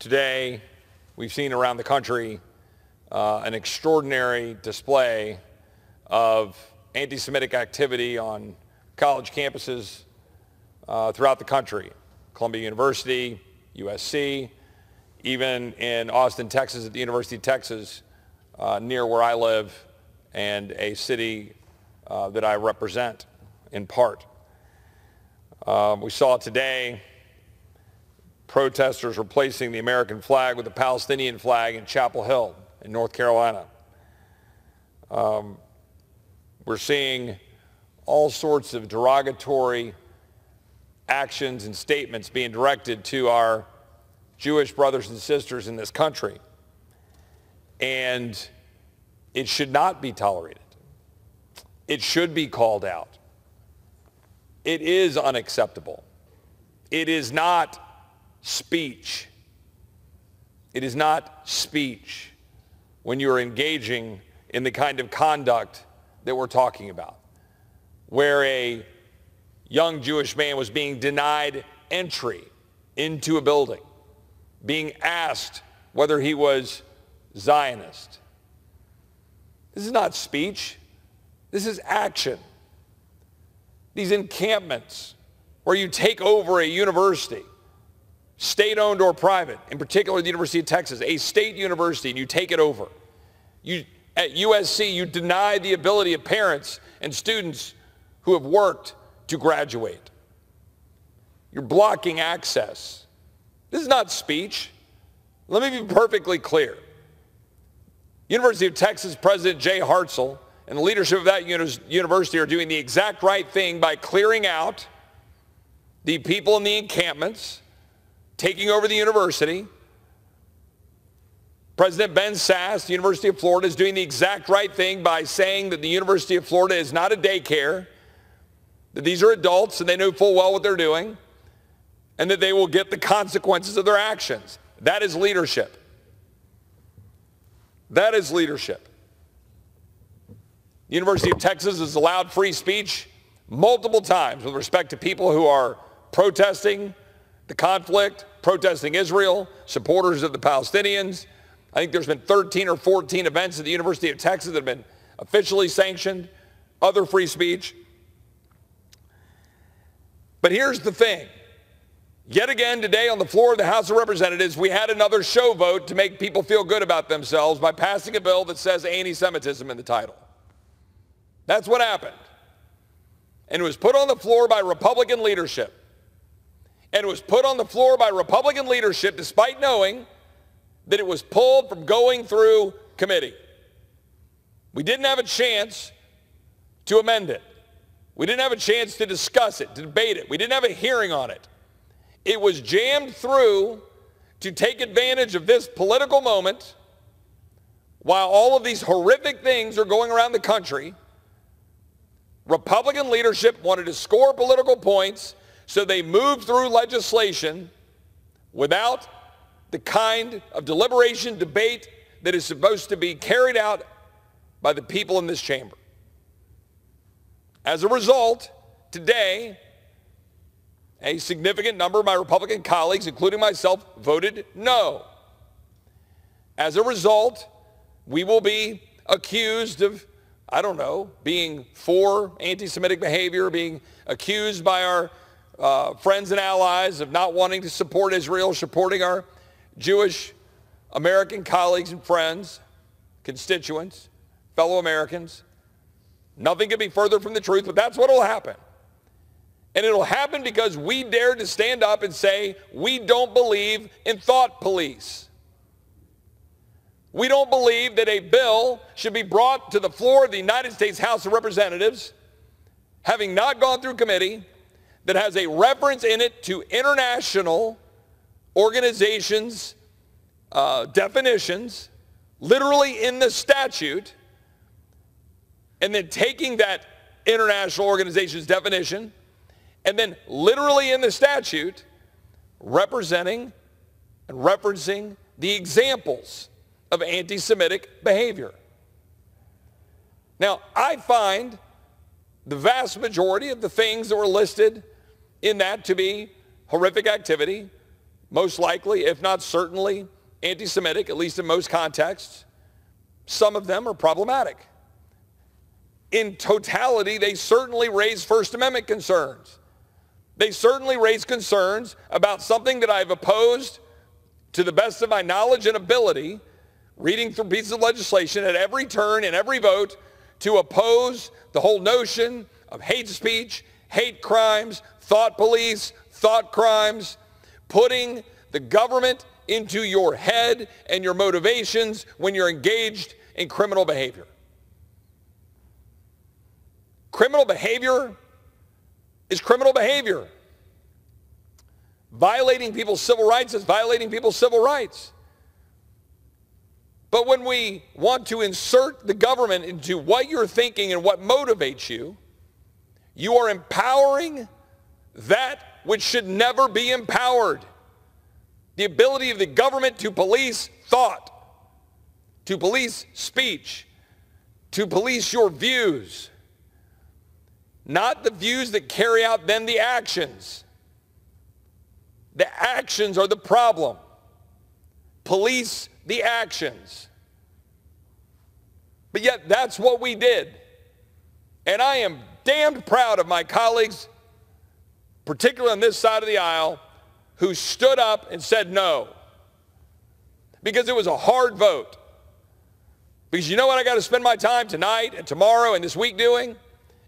Today, we've seen around the country an extraordinary display of anti-Semitic activity on college campuses throughout the country. Columbia University, USC, even in Austin, Texas, at the University of Texas, near where I live and a city that I represent in part. We saw today protesters replacing the American flag with the Palestinian flag in Chapel Hill in North Carolina. We're seeing all sorts of derogatory actions and statements being directed to our Jewish brothers and sisters in this country. And it should not be tolerated. It should be called out. It is unacceptable. It is not speech. It is not speech when you're engaging in the kind of conduct that we're talking about, where a young Jewish man was being denied entry into a building, being asked whether he was Zionist. This is not speech. This is action. These encampments where you take over a university, state-owned or private, in particular the University of Texas, a state university, and you take it over. At USC, you deny the ability of parents and students who have worked to graduate. You're blocking access. This is not speech. Let me be perfectly clear. University of Texas President Jay Hartzell and the leadership of that university are doing the exact right thing by clearing out the people in the encampments, taking over the university. President Ben Sasse, the University of Florida, is doing the exact right thing by saying that the University of Florida is not a daycare, that these are adults and they know full well what they're doing, and that they will get the consequences of their actions. That is leadership. That is leadership. The University of Texas has allowed free speech multiple times with respect to people who are protesting the conflict, protesting Israel, supporters of the Palestinians. I think there's been 13 or 14 events at the University of Texas that have been officially sanctioned, other free speech. But here's the thing. Yet again today on the floor of the House of Representatives, we had another show vote to make people feel good about themselves by passing a bill that says anti-Semitism in the title. That's what happened. And it was put on the floor by Republican leadership. And it was put on the floor by Republican leadership despite knowing that it was pulled from going through committee. We didn't have a chance to amend it. We didn't have a chance to discuss it, to debate it. We didn't have a hearing on it. It was jammed through to take advantage of this political moment while all of these horrific things are going around the country. Republican leadership wanted to score political points, so they moved through legislation without the kind of deliberation, debate that is supposed to be carried out by the people in this chamber. As a result, today, a significant number of my Republican colleagues, including myself, voted no. As a result, we will be accused of, I don't know, being for anti-Semitic behavior, being accused by our friends and allies of not wanting to support Israel, supporting our Jewish American colleagues and friends, constituents, fellow Americans. Nothing could be further from the truth, but that's what will happen. And it'll happen because we dared to stand up and say, we don't believe in thought police. We don't believe that a bill should be brought to the floor of the United States House of Representatives, having not gone through committee, that has a reference in it to international organizations' definitions, literally in the statute, and then taking that international organization's definition, and then literally in the statute, representing and referencing the examples of anti-Semitic behavior. Now, I find the vast majority of the things that were listed in that to be horrific activity, most likely, if not certainly, anti-Semitic, at least in most contexts. Some of them are problematic. In totality, they certainly raise First Amendment concerns. They certainly raise concerns about something that I've opposed to the best of my knowledge and ability, reading through pieces of legislation at every turn and every vote, to oppose the whole notion of hate speech, hate crimes, thought police, thought crimes, putting the government into your head and your motivations when you're engaged in criminal behavior. Criminal behavior is criminal behavior. Violating people's civil rights is violating people's civil rights. But when we want to insert the government into what you're thinking and what motivates you, you are empowering that which should never be empowered. The ability of the government to police thought, to police speech, to police your views. Not the views that carry out then the actions. The actions are the problem. Police the actions. But yet that's what we did. And I am damned proud of my colleagues, particularly on this side of the aisle, who stood up and said no. Because it was a hard vote. Because you know what I got to spend my time tonight and tomorrow and this week doing?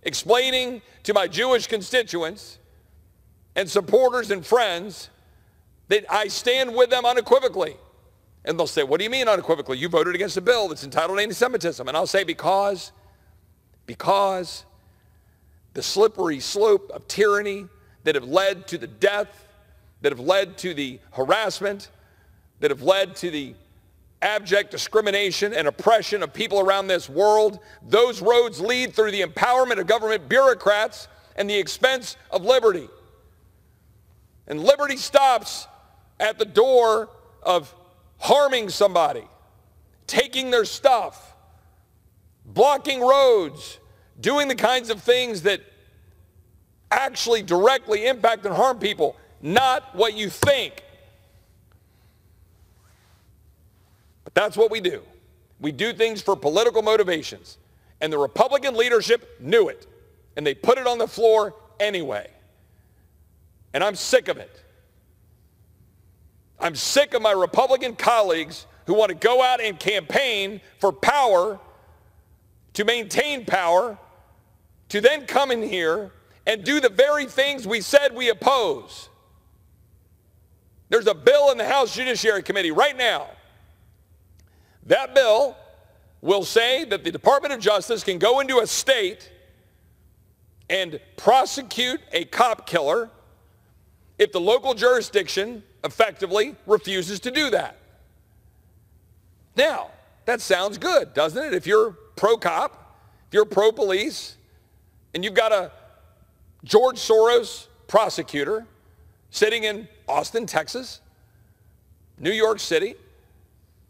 Explaining to my Jewish constituents and supporters and friends that I stand with them unequivocally. And they'll say, what do you mean unequivocally? You voted against a bill that's entitled anti-Semitism. And I'll say, because the slippery slope of tyranny that have led to the death, that have led to the harassment, that have led to the abject discrimination and oppression of people around this world, those roads lead through the empowerment of government bureaucrats and the expense of liberty. And liberty stops at the door of harming somebody, taking their stuff, blocking roads, doing the kinds of things that actually directly impact and harm people, not what you think. But that's what we do. We do things for political motivations. And the Republican leadership knew it. And they put it on the floor anyway. And I'm sick of it. I'm sick of my Republican colleagues who want to go out and campaign for power, to maintain power, to then come in here and do the very things we said we oppose. There's a bill in the House Judiciary Committee right now. That bill will say that the Department of Justice can go into a state and prosecute a cop killer if the local jurisdiction effectively refuses to do that. Now, that sounds good, doesn't it? If you're pro-cop, if you're pro-police, and you've got a George Soros prosecutor sitting in Austin, Texas, New York City,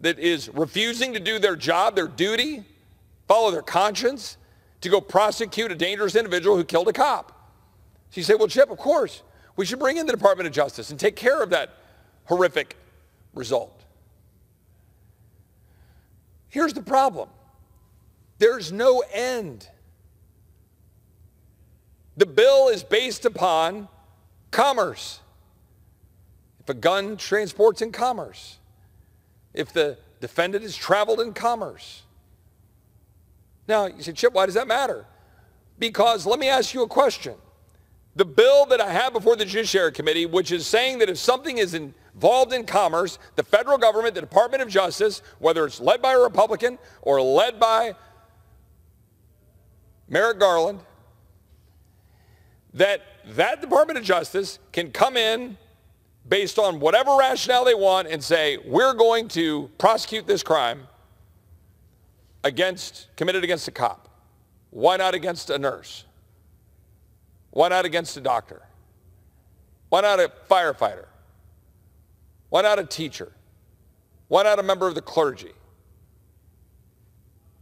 that is refusing to do their job, their duty, follow their conscience, to go prosecute a dangerous individual who killed a cop. So you say, well, Chip, of course, we should bring in the Department of Justice and take care of that horrific result. Here's the problem. There's no end. The bill is based upon commerce. If a gun transports in commerce, if the defendant has traveled in commerce. Now, you say, Chip, why does that matter? Because let me ask you a question. The bill that I have before the Judiciary Committee, which is saying that if something is involved in commerce, the federal government, the Department of Justice, whether it's led by a Republican or led by Merrick Garland, that Department of Justice can come in based on whatever rationale they want and say, we're going to prosecute this crime committed against a cop. Why not against a nurse? Why not against a doctor? Why not a firefighter? Why not a teacher? Why not a member of the clergy?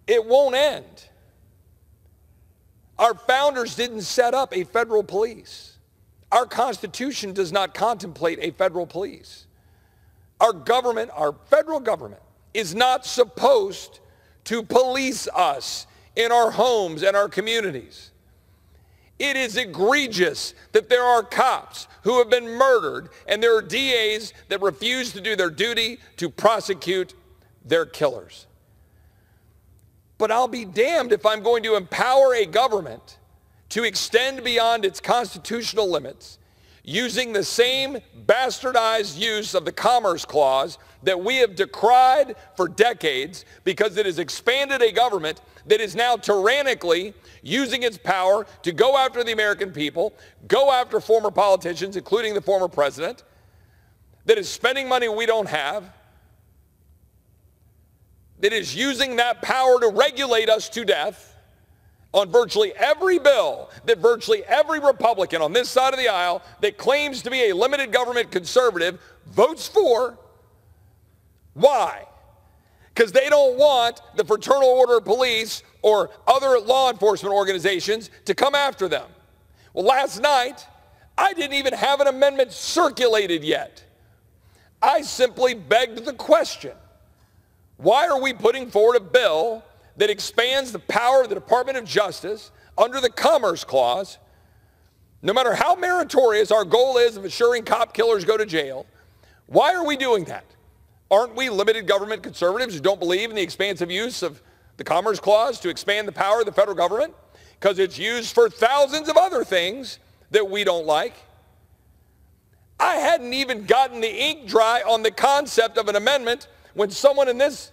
It won't end. Our founders didn't set up a federal police. Our Constitution does not contemplate a federal police. Our government, our federal government, is not supposed to police us in our homes and our communities. It is egregious that there are cops who have been murdered and there are DAs that refuse to do their duty to prosecute their killers. But I'll be damned if I'm going to empower a government to extend beyond its constitutional limits using the same bastardized use of the Commerce Clause that we have decried for decades because it has expanded a government that is now tyrannically using its power to go after the American people, go after former politicians, including the former president, that is spending money we don't have, that is using that power to regulate us to death on virtually every bill that virtually every Republican on this side of the aisle that claims to be a limited government conservative votes for. Why? Because they don't want the Fraternal Order of Police or other law enforcement organizations to come after them. Well, last night, I didn't even have an amendment circulated yet. I simply begged the question, why are we putting forward a bill that expands the power of the Department of Justice under the Commerce Clause, no matter how meritorious our goal is of assuring cop killers go to jail? Why are we doing that? Aren't we limited government conservatives who don't believe in the expansive use of the Commerce Clause to expand the power of the federal government? Because it's used for thousands of other things that we don't like. I hadn't even gotten the ink dry on the concept of an amendment when someone in this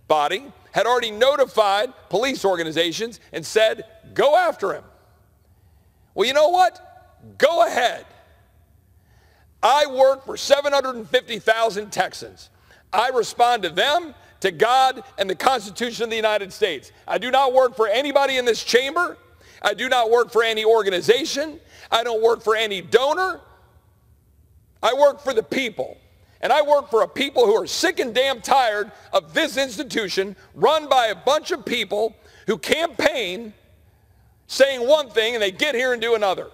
body had already notified police organizations and said, go after him. Well, you know what? Go ahead. I work for 750,000 Texans. I respond to them, to God, and the Constitution of the United States. I do not work for anybody in this chamber. I do not work for any organization. I don't work for any donor. I work for the people. And I work for a people who are sick and damn tired of this institution run by a bunch of people who campaign saying one thing and they get here and do another.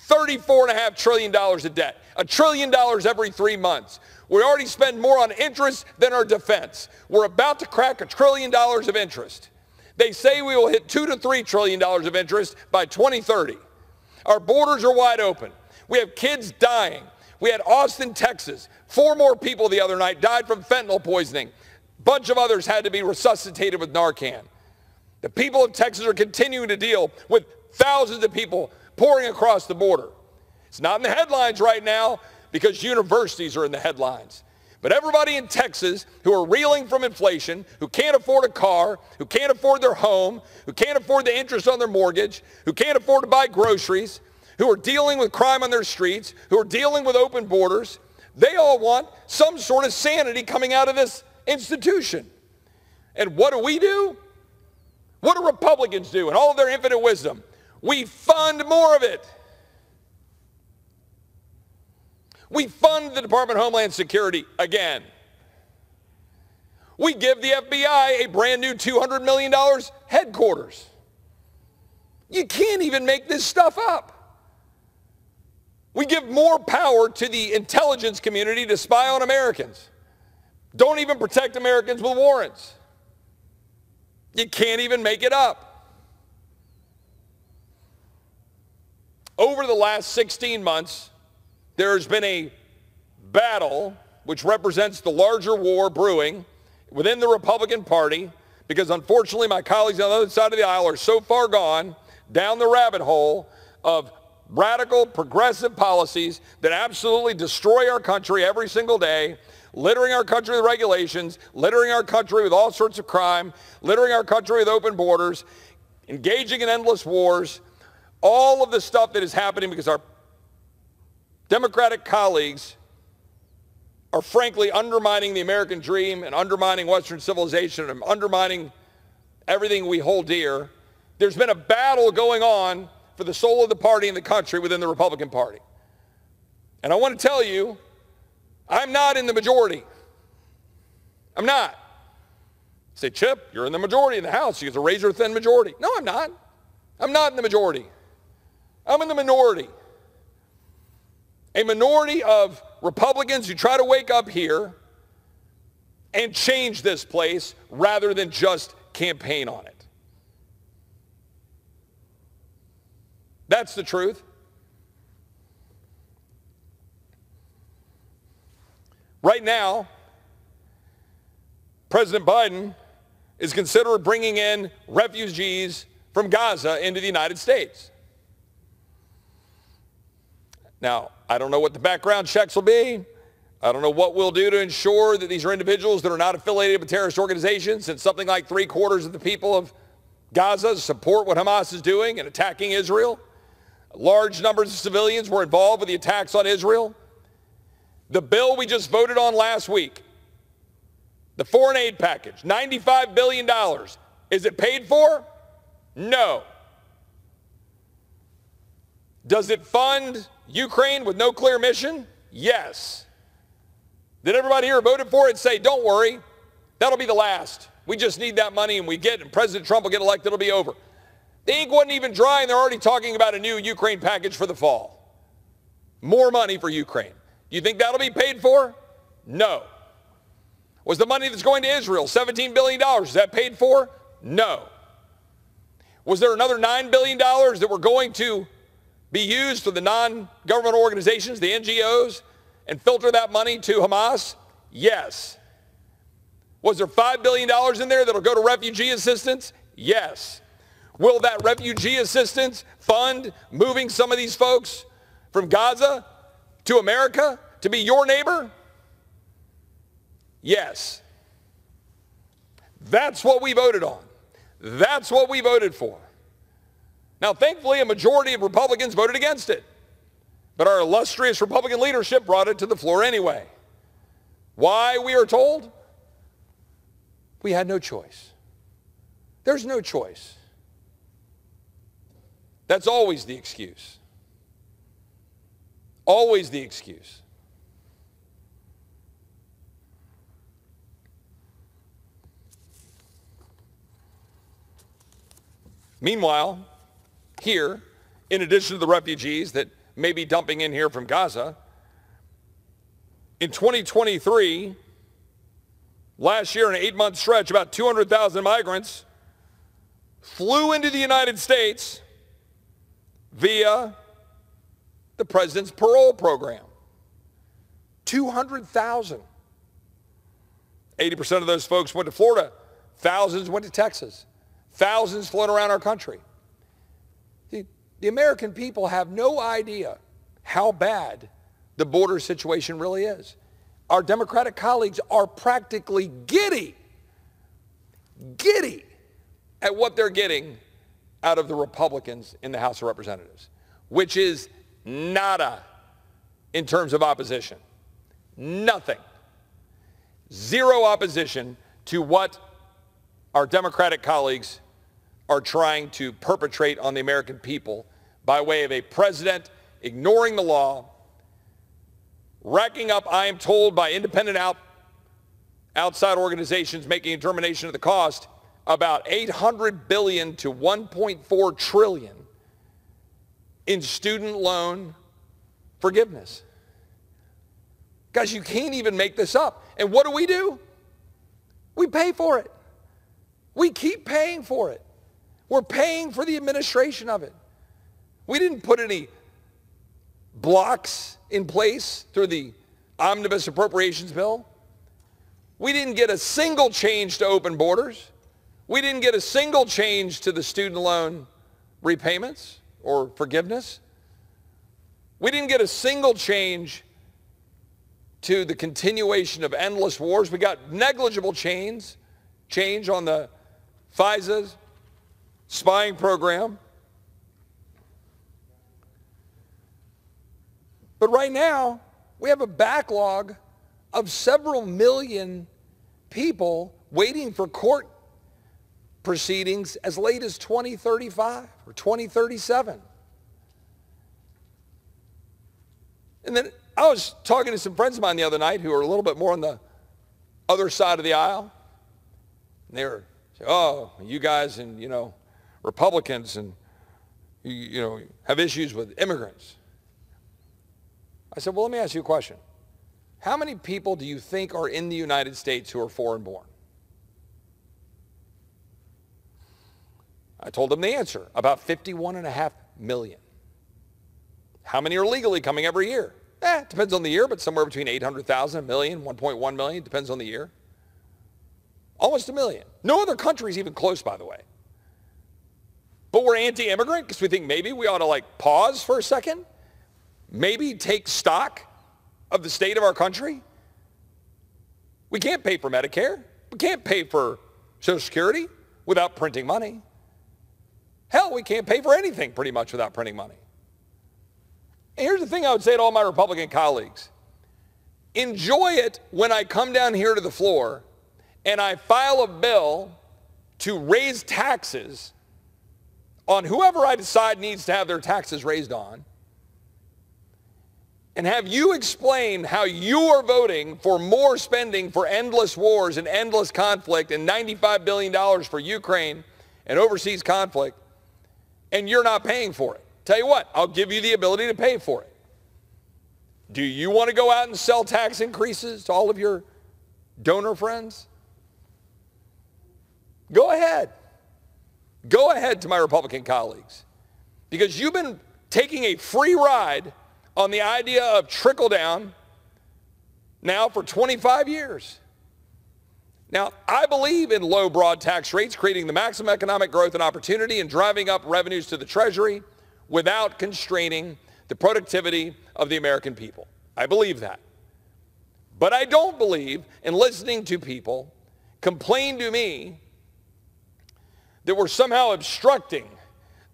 $34.5 trillion of debt, $1 trillion every 3 months. We already spend more on interest than our defense. We're about to crack $1 trillion of interest. They say we will hit $2 to $3 trillion of interest by 2030. Our borders are wide open. We have kids dying. We had Austin, Texas. 4 more people the other night died from fentanyl poisoning. A bunch of others had to be resuscitated with Narcan. The people of Texas are continuing to deal with thousands of people pouring across the border. It's not in the headlines right now because universities are in the headlines. But everybody in Texas who are reeling from inflation, who can't afford a car, who can't afford their home, who can't afford the interest on their mortgage, who can't afford to buy groceries, who are dealing with crime on their streets, who are dealing with open borders, they all want some sort of sanity coming out of this institution. And what do? What do Republicans do in all of their infinite wisdom? We fund more of it. We fund the Department of Homeland Security again. We give the FBI a brand new $200 million headquarters. You can't even make this stuff up. We give more power to the intelligence community to spy on Americans. Don't even protect Americans with warrants. You can't even make it up. Over the last 16 months, there's been a battle which represents the larger war brewing within the Republican Party because unfortunately my colleagues on the other side of the aisle are so far gone down the rabbit hole of radical, progressive policies that absolutely destroy our country every single day, littering our country with regulations, littering our country with all sorts of crime, littering our country with open borders, engaging in endless wars, all of the stuff that is happening because our Democratic colleagues are frankly undermining the American dream and undermining Western civilization and undermining everything we hold dear. There's been a battle going on for the soul of the party and the country within the Republican Party. And I want to tell you, I'm not in the majority. I'm not. You say, Chip, you're in the majority in the House. You get a razor-thin majority. No, I'm not. I'm not in the majority. I'm in the minority. A minority of Republicans who try to wake up here and change this place rather than just campaign on it. That's the truth. Right now, President Biden is considering bringing in refugees from Gaza into the United States. Now, I don't know what the background checks will be. I don't know what we'll do to ensure that these are individuals that are not affiliated with terrorist organizations, since something like 3/4 of the people of Gaza support what Hamas is doing in attacking Israel. Large numbers of civilians were involved with the attacks on Israel. The bill we just voted on last week, the foreign aid package, $95 billion. Is it paid for? No. Does it fund Ukraine with no clear mission? Yes. Did everybody here who voted for it say, don't worry, that'll be the last. We just need that money and and President Trump will get elected, it'll be over. The ink wasn't even dry and they're already talking about a new Ukraine package for the fall. More money for Ukraine. You think that'll be paid for? No. Was the money that's going to Israel, $17 billion, is that paid for? No. Was there another $9 billion that were going to be used for the non-government organizations, the NGOs, and filter that money to Hamas? Yes. Was there $5 billion in there that'll go to refugee assistance? Yes. Will that refugee assistance fund moving some of these folks from Gaza to America to be your neighbor? Yes. That's what we voted on. That's what we voted for. Now, thankfully, a majority of Republicans voted against it. But our illustrious Republican leadership brought it to the floor anyway. Why, we are told? We had no choice. There's no choice. That's always the excuse. Always the excuse. Meanwhile, here, in addition to the refugees that may be dumping in here from Gaza, in 2023, last year in an 8-month stretch, about 200,000 migrants flew into the United States via the president's parole program. 200,000. 80% of those folks went to Florida. Thousands went to Texas. Thousands flown around our country. The American people have no idea how bad the border situation really is. Our Democratic colleagues are practically giddy at what they're getting out of the Republicans in the House of Representatives, which is nada in terms of opposition. Nothing. Zero opposition to what our Democratic colleagues are trying to perpetrate on the American people by way of a president ignoring the law, racking up, I am told, by independent outside organizations making a determination of the cost, about $800 billion to $1.4 trillion in student loan forgiveness. Guys, you can't even make this up. And what do? We pay for it. We keep paying for it. We're paying for the administration of it. We didn't put any blocks in place through the omnibus appropriations bill. We didn't get a single change to open borders. We didn't get a single change to the student loan repayments or forgiveness. We didn't get a single change to the continuation of endless wars. We got negligible change on the FISA spying program. But right now, we have a backlog of several million people waiting for court proceedings as late as 2035 or 2037. And then I was talking to some friends of mine the other night who are a little bit more on the other side of the aisle. And they were saying, oh, you guys and, Republicans and, have issues with immigrants. I said, well, let me ask you a question. How many people do you think are in the United States who are foreign born? I told them the answer, about 51.5 million. How many are legally coming every year? It depends on the year, but somewhere between 800,000, a million, 1.1 million, depends on the year. Almost a million. No other country is even close, by the way. But we're anti-immigrant because we think maybe we ought to pause for a second, maybe take stock of the state of our country. We can't pay for Medicare. We can't pay for Social Security without printing money. Hell, we can't pay for anything pretty much without printing money. And here's the thing I would say to all my Republican colleagues. Enjoy it when I come down here to the floor and I file a bill to raise taxes on whoever I decide needs to have their taxes raised on, and have you explain how you are voting for more spending for endless wars and endless conflict and $95 billion for Ukraine and overseas conflict, and you're not paying for it. Tell you what, I'll give you the ability to pay for it. Do you want to go out and sell tax increases to all of your donor friends? Go ahead. Go ahead to my Republican colleagues, because you've been taking a free ride on the idea of trickle down now for 25 years. Now, I believe in low broad tax rates, creating the maximum economic growth and opportunity and driving up revenues to the Treasury without constraining the productivity of the American people. I believe that. But I don't believe in listening to people complain to me that we're somehow obstructing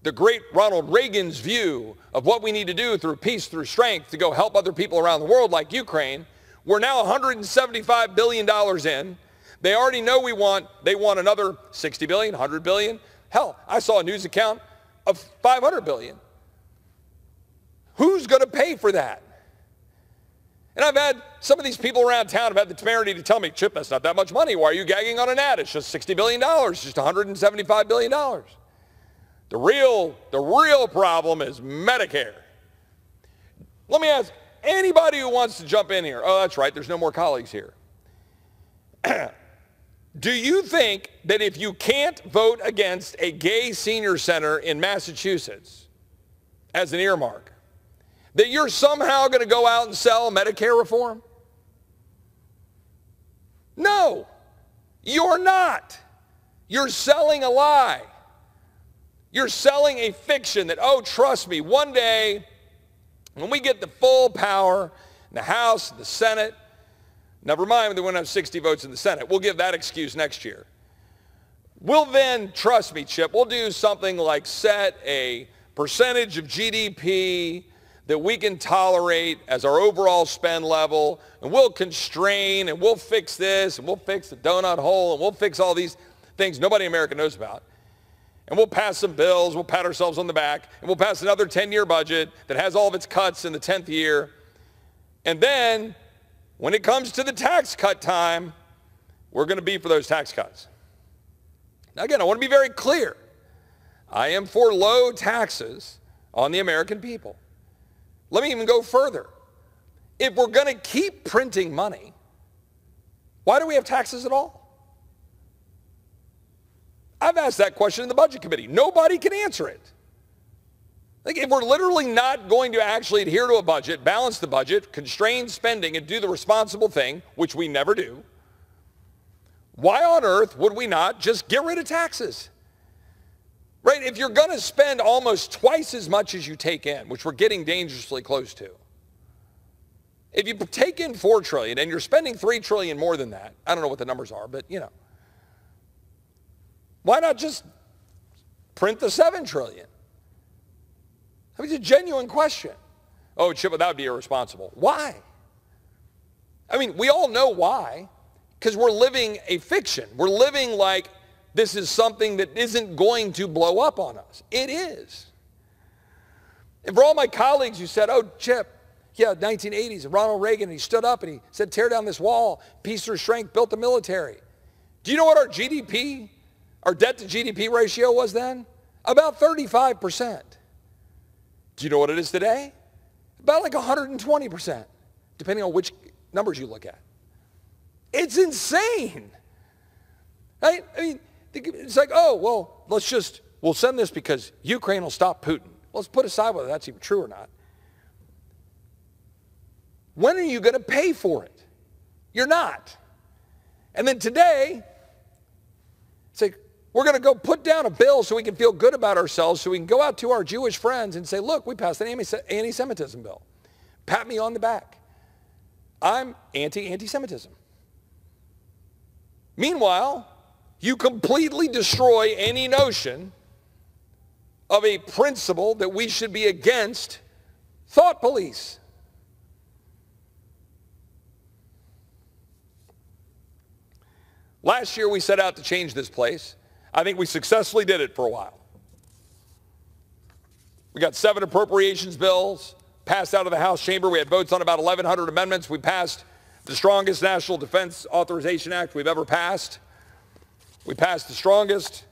the great Ronald Reagan's view of what we need to do through peace, through strength, to go help other people around the world like Ukraine. We're now $175 billion in. They already know they want another 60 billion, 100 billion. Hell, I saw a news account of 500 billion. Who's going to pay for that? And I've had some of these people around town have had the temerity to tell me, Chip, that's not that much money. Why are you gagging on an ad? It's just $60 billion. It's just $175 billion. The real problem is Medicare. Let me ask anybody who wants to jump in here. Oh, that's right. There's no more colleagues here. Do you think that if you can't vote against a gay senior center in Massachusetts as an earmark, that you're somehow going to go out and sell Medicare reform? No, you're not. You're selling a lie. You're selling a fiction that, oh, trust me, one day when we get the full power in the House, the Senate, never mind that we're going to have 60 votes in the Senate. We'll give that excuse next year. We'll then, trust me, Chip, we'll do something like set a percentage of GDP that we can tolerate as our overall spend level, and we'll constrain, and we'll fix this, and we'll fix the donut hole, and we'll fix all these things nobody in America knows about. And we'll pass some bills, we'll pat ourselves on the back, and we'll pass another 10-year budget that has all of its cuts in the 10th year. And then, when it comes to the tax cut time, we're going to be for those tax cuts. Now again, I want to be very clear. I am for low taxes on the American people. Let me even go further. If we're going to keep printing money, why do we have taxes at all? I've asked that question in the Budget Committee. Nobody can answer it. Like, if we're literally not going to actually adhere to a budget, balance the budget, constrain spending, and do the responsible thing, which we never do, why on earth would we not just get rid of taxes? Right? If you're going to spend almost twice as much as you take in, which we're getting dangerously close to, if you take in $4 trillion and you're spending $3 trillion more than that, I don't know what the numbers are, but you know, why not just print the $7 trillion? I mean, it's a genuine question. Oh, Chip, that would be irresponsible. Why? I mean, we all know why, because we're living a fiction. We're living like this is something that isn't going to blow up on us. It is. And for all my colleagues who said, oh, Chip, yeah, 1980s, and Ronald Reagan, he stood up and he said, tear down this wall, peace through strength, built the military. Do you know what our GDP, our debt to GDP ratio was then? About 35%. Do you know what it is today? About like 120%, depending on which numbers you look at. It's insane. Right? I mean, it's like, oh, well, we'll send this because Ukraine will stop Putin. Well, let's put aside whether that's even true or not. When are you going to pay for it? You're not. And then today, it's like, we're going to go put down a bill so we can feel good about ourselves, so we can go out to our Jewish friends and say, look, we passed an anti-Semitism bill. Pat me on the back. I'm anti-Semitism. Meanwhile, you completely destroy any notion of a principle that we should be against thought police. Last year we set out to change this place. I think we successfully did it for a while. We got 7 appropriations bills passed out of the House chamber. We had votes on about 1,100 amendments. We passed the strongest National Defense Authorization Act we've ever passed. We passed the strongest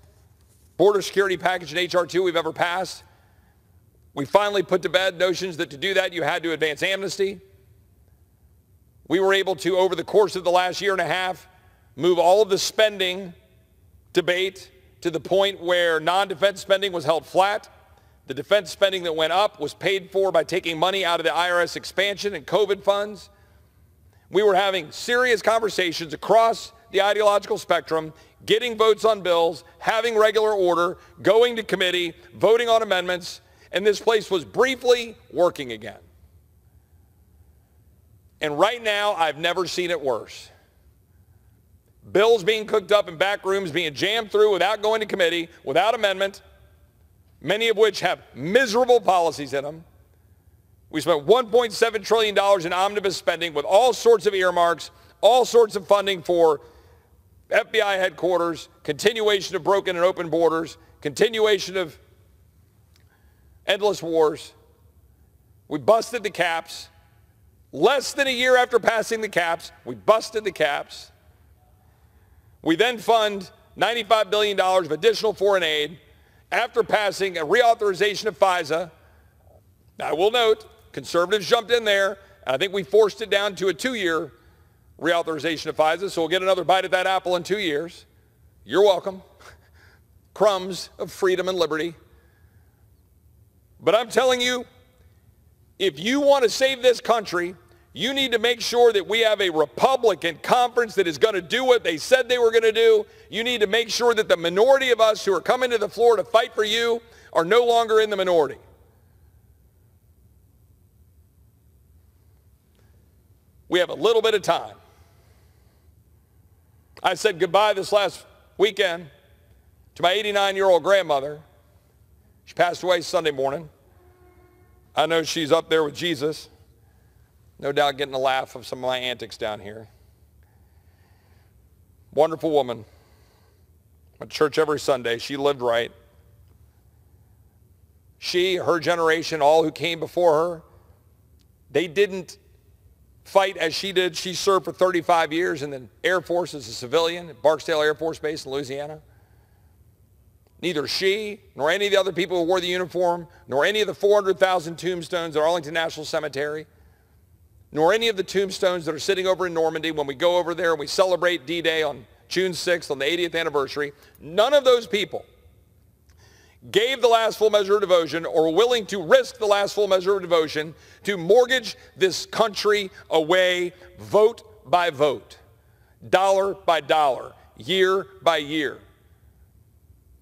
border security package in H.R. 2 we've ever passed. We finally put to bed notions that to do that you had to advance amnesty. We were able to, over the course of the last year and a half, move all of the spending debate to the point where non-defense spending was held flat. The defense spending that went up was paid for by taking money out of the IRS expansion and COVID funds. We were having serious conversations across the ideological spectrum, getting votes on bills, having regular order, going to committee, voting on amendments, and this place was briefly working again. And right now, I've never seen it worse. Bills being cooked up in back rooms, being jammed through without going to committee, without amendment, many of which have miserable policies in them. We spent $1.7 trillion in omnibus spending with all sorts of earmarks, all sorts of funding for FBI headquarters, continuation of broken and open borders, continuation of endless wars. We busted the caps. Less than a year after passing the caps, we busted the caps. We then fund $95 billion of additional foreign aid after passing a reauthorization of FISA. I will note, conservatives jumped in there, and I think we forced it down to a 2-year reauthorization of FISA, so we'll get another bite at that apple in 2 years. You're welcome. Crumbs of freedom and liberty. But I'm telling you, if you want to save this country, you need to make sure that we have a Republican conference that is going to do what they said they were going to do. You need to make sure that the minority of us who are coming to the floor to fight for you are no longer in the minority. We have a little bit of time. I said goodbye this last weekend to my 89-year-old grandmother. She passed away Sunday morning. I know she's up there with Jesus. No doubt getting a laugh of some of my antics down here. Wonderful woman. Went to church every Sunday. She lived right. She, her generation, all who came before her, they didn't fight as she did. She served for 35 years in the Air Force as a civilian at Barksdale Air Force Base in Louisiana. Neither she, nor any of the other people who wore the uniform, nor any of the 400,000 tombstones at Arlington National Cemetery, nor any of the tombstones that are sitting over in Normandy when we go over there and we celebrate D-Day on June 6th on the 80th anniversary, none of those people gave the last full measure of devotion or were willing to risk the last full measure of devotion to mortgage this country away vote by vote, dollar by dollar, year by year.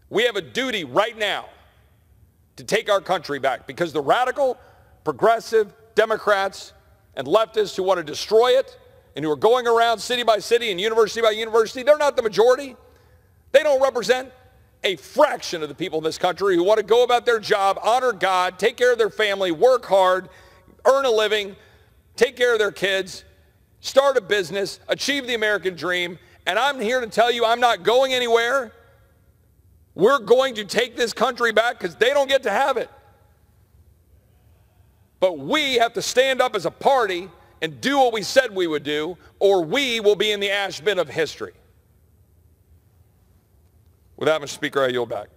We have a duty right now to take our country back because the radical, progressive Democrats and leftists who want to destroy it and who are going around city by city and university by university, they're not the majority. They don't represent a fraction of the people in this country who want to go about their job, honor God, take care of their family, work hard, earn a living, take care of their kids, start a business, achieve the American dream. And I'm here to tell you I'm not going anywhere. We're going to take this country back because they don't get to have it. But we have to stand up as a party and do what we said we would do, or we will be in the ash bin of history. With that, Mr. Speaker, I yield back.